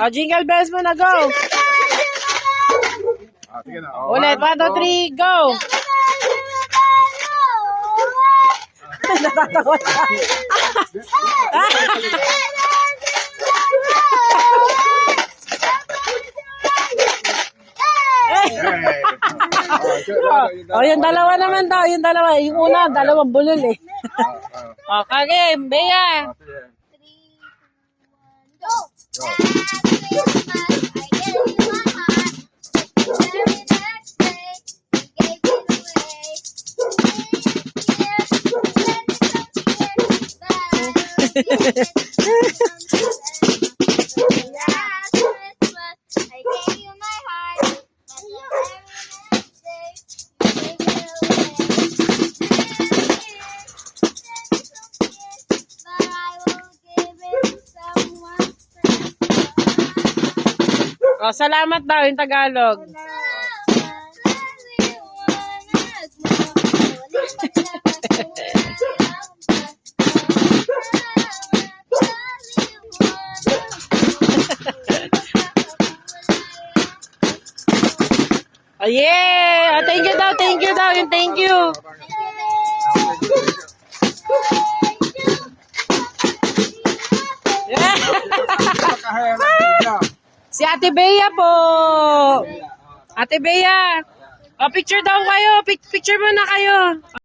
O, jingle bells mo na, go. Sige na. Ulit, 1, 2, 3, go. Natatawa siya. O, yung dalawa naman daw. Yung dalawa. Yung una, dalawang bulol eh. O, kage, Bea. O, salamat daw yung Tagalog. Oh, yeah! Oh, thank you daw, yung thank you. Si Ate Bea po. Ate Bea. Oh, picture daw kayo. Picture muna kayo.